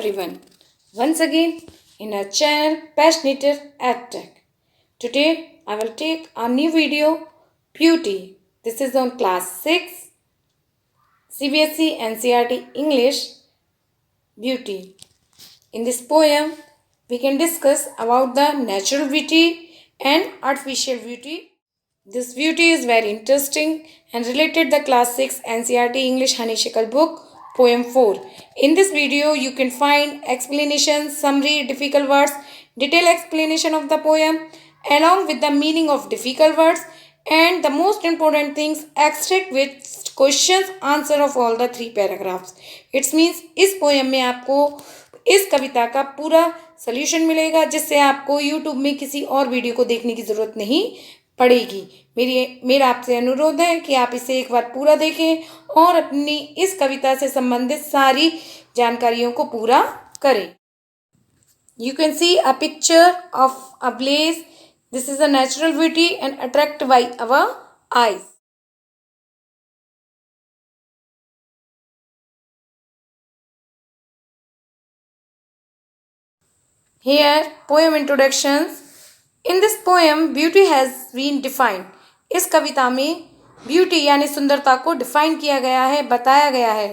everyone. Once again in our channel Passionated EdTech. Today I will take a new video Beauty. This is on class 6 CBSE NCERT English Beauty. In this poem we can discuss about the natural beauty and artificial beauty. This beauty is very interesting and related the class 6 NCERT English Honeysuckle book poem 4. In this video you can find explanation, summary, difficult words, detailed explanation of the poem along with the meaning of difficult words and the most important things extract with questions answer of all the 3 paragraphs. It means इस poem में आपको इस कविता का पूरा solution मिलेगा जिससे आपको YouTube में किसी और वीडियो को देखने की ज़रूरत नहीं पड़ेगी। मेरा आपसे अनुरोध है कि आप इसे एक बार पूरा देखें और अपनी इस कविता से संबंधित सारी जानकारियों को पूरा करें। You can see a picture of a blaze. This is a natural beauty and attract by our eyes. Here, poem introductions. In this poem, beauty has been defined. इस कविता में ब्यूटी यानी सुंदरता को डिफाइन किया गया है, बताया गया है।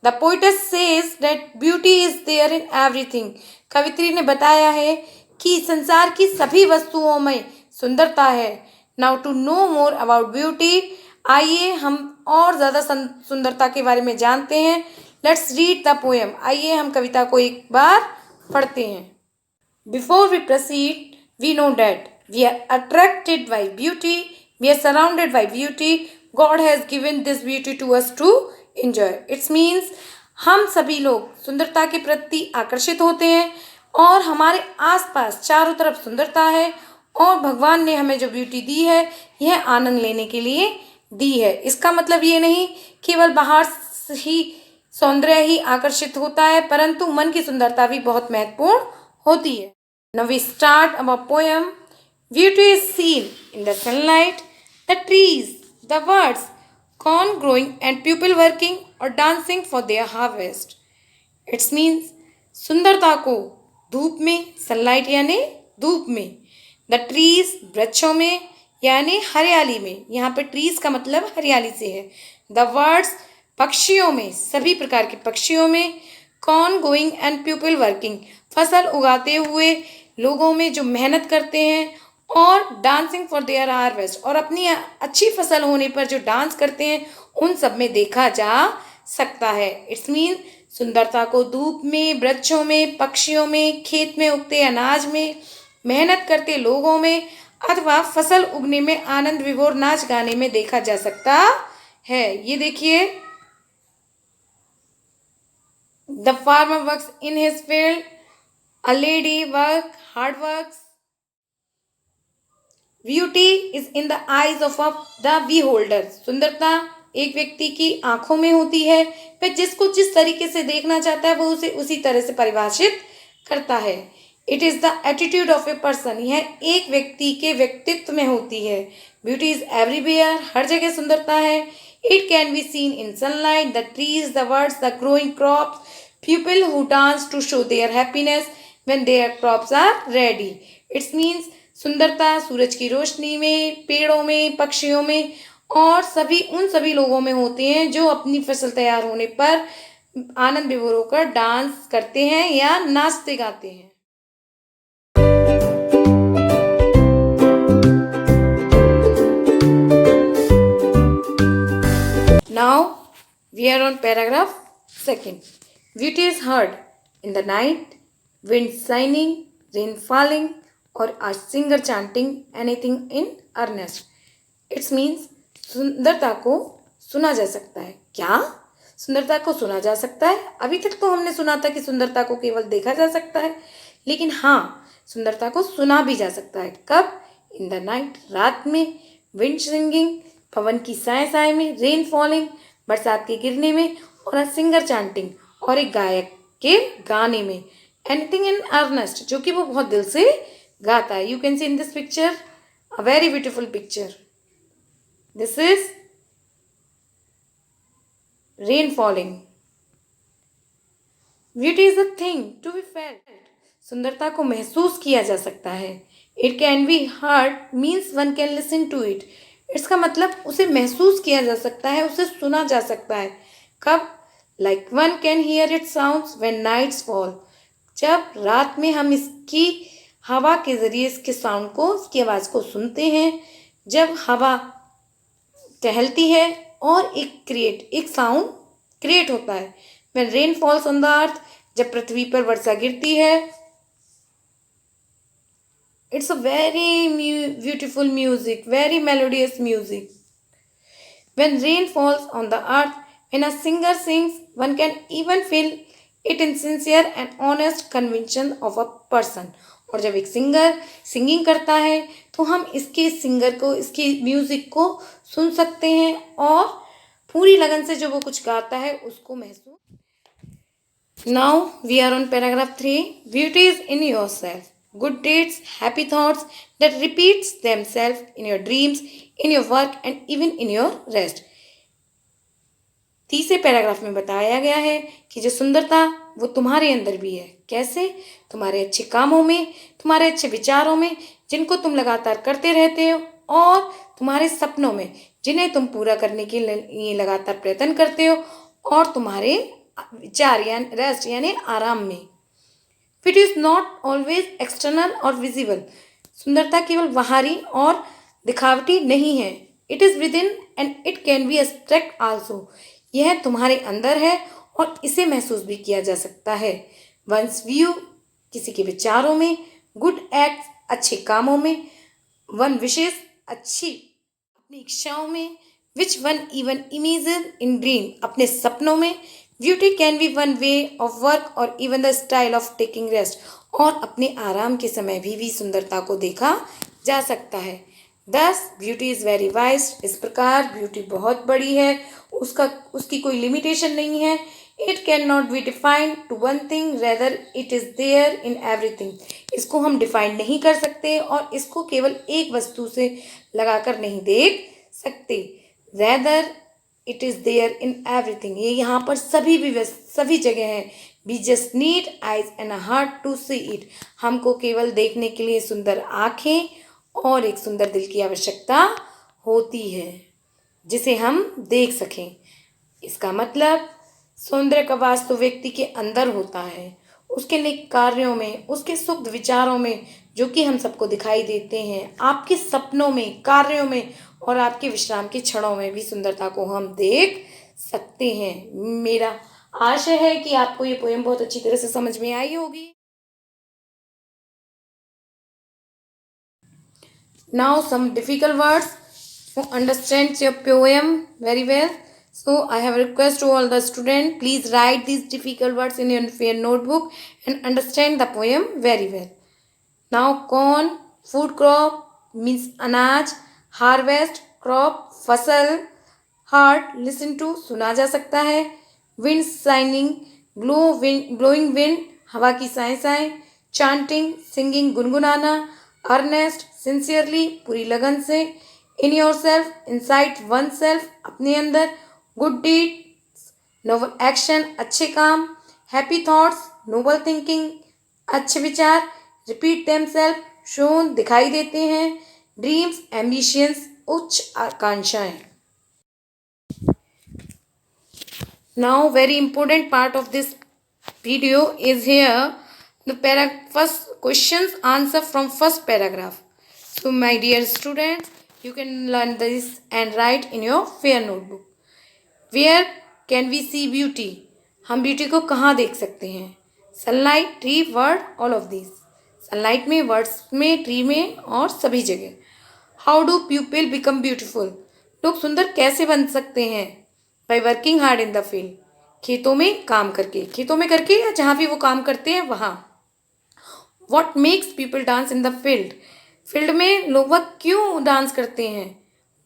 The poetess says that beauty is there in everything. कवित्री ने बताया है कि संसार की सभी वस्तुओं में सुंदरता है। Now to know more about beauty, आइए हम और ज़्यादा सुंदरता के बारे में जानते हैं। Let's read the poem. आइए हम कविता को एक बार पढ़ते हैं। Before we proceed, we know that we are attracted by beauty, we are surrounded by beauty. God has given this beauty to us to enjoy. It means हम सभी लोग सुंदरता के प्रति आकर्षित होते हैं और हमारे आसपास चारों तरफ सुंदरता है और भगवान ने हमें जो ब्यूटी दी है यह आनंद लेने के लिए दी है। इसका मतलब ये नहीं केवल बाहर ही सौंदर्य ही आकर्षित होता है परंतु मन की सुंदरता भी बहुत महत्वपूर्ण होती है। Now we start our poem. Beauty is seen in the sunlight, the trees, the birds, corn growing and people working or dancing for their harvest. It means सुंदरता को धूप में, सनलाइट यानी धूप में, द ट्रीज वृक्षों में यानी हरियाली में, यहाँ पे ट्रीज का मतलब हरियाली से है, द बर्ड्स पक्षियों में, सभी प्रकार के पक्षियों में, corn going and people working फसल उगाते हुए लोगों में जो मेहनत करते हैं और डांसिंग फॉर देयर हार्वेस्ट और अपनी अच्छी फसल होने पर जो डांस करते हैं उन सब में देखा जा सकता है। इट्स मीन सुंदरता को धूप में, वृक्षों में, पक्षियों में, खेत में उगते अनाज में, मेहनत करते लोगों में अथवा फसल उगने में आनंद विभोर नाच गाने में देखा जा सकता है। ये देखिए, the farmer works in his field, a lady work, hard works. Beauty is in the eyes of the beholder. सुंदरता एक व्यक्ति की आंखों में होती है। वह जिसको जिस तरीके से देखना चाहता है वो उसे उसी तरह से परिभाषित करता है। It is the attitude of a person. यह एक व्यक्ति के व्यक्तित्व में होती है। Beauty is everywhere. हर जगह सुंदरता है। It can be seen in sunlight, the trees, the birds, the growing crops, people who dance to show their happiness when their crops are ready. It means सुंदरता सूरज की रोशनी में, पेड़ों में, पक्षियों में और उन सभी लोगों में होते हैं जो अपनी फसल तैयार होने पर आनंद विभोर होकर डांस करते हैं या नाचते गाते हैं। Now we are on paragraph 2. Beauty is heard in the night, wind shining, rain falling, or a singer chanting anything in earnest. It means सुंदरता को सुना जा सकता है। क्या सुंदरता को सुना जा सकता है? अभी तक तो हमने सुना था कि सुंदरता को केवल देखा जा सकता है, लेकिन हाँ सुंदरता को सुना भी जा सकता है। कब? इन द नाइट, रात में, विंड सिंगिंग, पवन की साय साय में, रेन फॉलिंग, बरसात के गिरने में और अ सिंगर चांटिंग और एक गायक के गाने में, एनीथिंग इन अर्नेस्ट जो कि वो बहुत दिल से गाता है। You can see in this picture a very beautiful picture. This is rain falling. Beauty is a thing to be felt. सुंदरता को महसूस किया जा सकता है। It can be heard means one can listen to it. इसका मतलब उसे महसूस किया जा सकता है, उसे सुना जा सकता है। कब? Like one can hear it sounds when nights fall. जब रात में हम इसकी हवा के ज़रिए इसके साउंड को, इसकी आवाज़ को सुनते हैं। जब हवा टहलती है और एक साउंड क्रिएट होता है। When rain falls on the earth, जब पृथ्वी पर वर्षा गिरती है। It's a very beautiful music, very melodious music. When rain falls on the earth, when a singer sings, one can even feel it in sincere and honest conviction of a person. और जब एक singer singing करता है तो हम इसके singer को, इसकी म्यूजिक को सुन सकते हैं और पूरी लगन से जो वो कुछ गाता है उसको महसूस। Now we are on paragraph 3. Beauty is in yourself. Good deeds, happy thoughts that repeats themselves in your dreams, in your work and even in your rest. तीसरे पैराग्राफ में बताया गया है कि जो सुंदरता वो तुम्हारे अंदर भी है। कैसे? तुम्हारे अच्छे कामों में, तुम्हारे अच्छे विचारों में जिनको तुम लगातार करते रहते हो, और तुम्हारे सपनों में जिन्हें तुम पूरा करने के लिए लगातार प्रयत्न करते हो, और तुम्हारे विचार यानी रेस्ट यानी आराम में। It is not always external और विजिबल। सुंदरता केवल बाहरी और दिखावटी नहीं है। It is with in and it can B abstract also. यह तुम्हारे अंदर है और इसे महसूस भी किया जा सकता है। वंस व्यू, किसी के विचारों में। गुड एक्ट, अच्छे कामों में। वन विशेष, अच्छी अपनी इच्छाओं में। Which one even imagine in dream, अपने सपनों में। Beauty can be one way of work और even the style of taking rest. और अपने आराम के समय भी सुंदरता को देखा जा सकता है। दस ब्यूटी इज़ वेरी वाइस्ट। इस प्रकार ब्यूटी बहुत बड़ी है, उसकी कोई लिमिटेशन नहीं है। It can not be defined to one thing, rather it is there in everything. इसको हम डिफाइन नहीं कर सकते और इसको केवल एक वस्तु से लगाकर नहीं देख सकते। Rather it is there in everything, ये यहाँ पर सभी जगह है। We just need eyes and a heart to see it. हमको केवल देखने के लिए सुंदर आँखें और एक सुंदर दिल की आवश्यकता होती है जिसे हम देख सकें। इसका मतलब सौंदर्य का वास तो व्यक्ति के अंदर होता है, उसके नेक कार्यों में, उसके सुख विचारों में जो कि हम सबको दिखाई देते हैं। आपके सपनों में, कार्यों में और आपके विश्राम के क्षणों में भी सुंदरता को हम देख सकते हैं। मेरा आशा है कि आपको ये पोएम बहुत अच्छी तरह से समझ में आई होगी। Now some difficult words to understand your poem very well. So I have a request to all the students, please write these difficult words in your notebook and understand the poem very well. Now corn, food crop means अनाज, harvest, crop, फसल, heart, listen to सुना जा सकता है, wind shining, blowing wind, हवा की साएं साएं, chanting, singing गुनगुनाना, earnest, sincerely, पूरी लगन से, in yourself, inside oneself, अपने अंदर, good deeds, noble action, अच्छे काम, happy thoughts, noble thinking, अच्छे विचार, repeat themselves, shown, दिखाई देते हैं, dreams, ambitions, उच्च आकांक्षाएं। Now very important part of this video is here, the first questions answer from first paragraph. So my dear students, you can learn this and write in your fair notebook. Where can we see beauty? हम beauty को कहाँ देख सकते हैं? Sunlight, tree, word, all of this. Sunlight में, words में, tree में और सभी जगह। How do people become beautiful? लोग सुंदर कैसे बन सकते हैं? By working hard in the field, खेतों में काम करके, खेतों में करके या जहाँ भी वो काम करते हैं वहाँ। What makes people dance in the field? Field में लोग वह क्यों डांस करते हैं?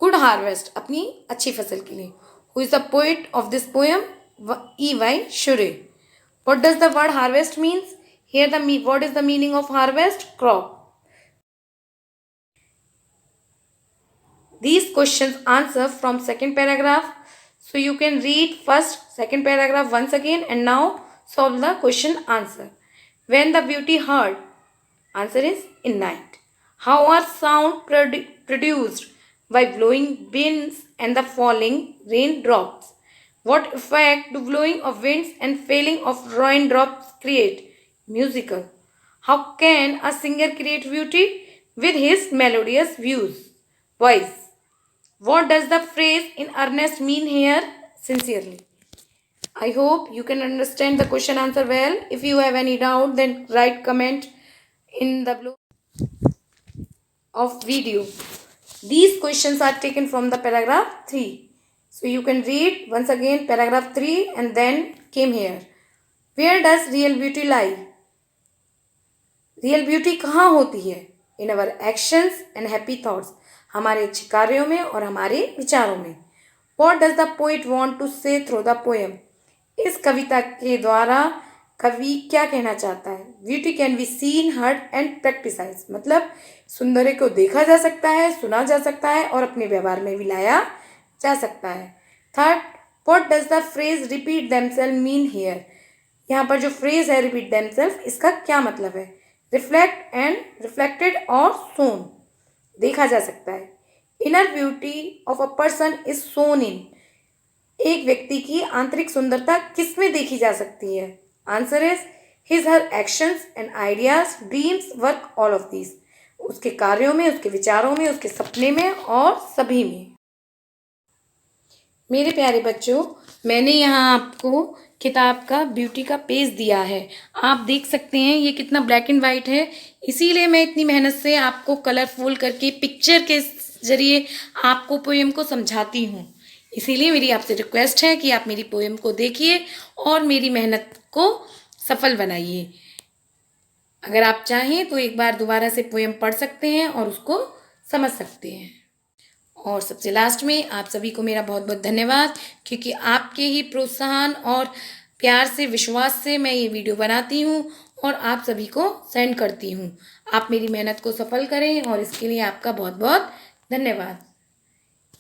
गुड हार्वेस्ट, अपनी अच्छी फसल के लिए। Who is the poet of this poem? E.Y. Shure. What does the word harvest means? Here what is the meaning of harvest? Crop. These questions answer from second paragraph. So you can read first, second paragraph once again and now Solve the question answer. When the beauty heard? Answer is in night. How are sound produced? By blowing winds and the falling raindrops. What effect do blowing of winds and falling of raindrops create? Musical. How can a singer create beauty? With his melodious voice. What does the phrase in earnest mean here? Sincerely. I hope you can understand the question answer well. If you have any doubt, then write comment in the below of video. These questions are taken from the paragraph 3. So you can read once again paragraph 3 and then came here. Where does real beauty lie? Real beauty कहाँ होती है? In our actions and happy thoughts. हमारे अच्छे कार्यों में और हमारे विचारों में. What does the poet want to say through the poem? इस कविता के द्वारा कवि क्या कहना चाहता है? Beauty can be seen, heard and practise. मतलब सुंदर को देखा जा सकता है, सुना जा सकता है और अपने व्यवहार में भी लाया जा सकता है. Third, what does the phrase repeat themselves mean here? यहाँ पर जो फ्रेज है रिपीट देमसेल्फ, इसका क्या मतलब है? रिफ्लेक्ट एंड रिफ्लेक्टेड और सोन, देखा जा सकता है. Inner beauty of a person is shown in. एक व्यक्ति की आंतरिक सुंदरता किस में देखी जा सकती है? Answer is his her actions and ideas, dreams, work, all of these. उसके कार्यों में, उसके विचारों में, उसके सपने में और सभी में. मेरे प्यारे बच्चों, मैंने यहाँ आपको किताब का ब्यूटी का पेज दिया है. आप देख सकते हैं ये कितना ब्लैक एंड वाइट है. इसीलिए मैं इतनी मेहनत से आपको कलरफुल करके पिक्चर के जरिए आपको पोएम को समझाती हूँ. इसीलिए मेरी आपसे रिक्वेस्ट है कि आप मेरी पोएम को देखिए और मेरी मेहनत को सफल बनाइए. अगर आप चाहें तो एक बार दोबारा से पोएम पढ़ सकते हैं और उसको समझ सकते हैं. और सबसे लास्ट में आप सभी को मेरा बहुत बहुत धन्यवाद, क्योंकि आपके ही प्रोत्साहन और प्यार से, विश्वास से मैं ये वीडियो बनाती हूँ और आप सभी को सेंड करती हूँ. आप मेरी मेहनत को सफल करें और इसके लिए आपका बहुत बहुत धन्यवाद.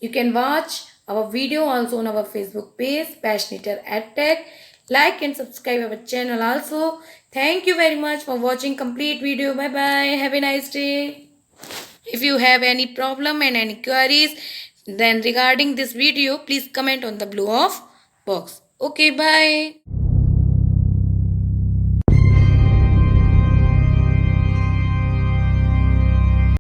You can watch our video also on our Facebook page, Passionator EdTech. Like and subscribe our channel also. Thank you very much for watching complete video. Bye bye. Have a nice day. If you have any problem and any queries then regarding this video, please comment on the below of box. Okay, bye.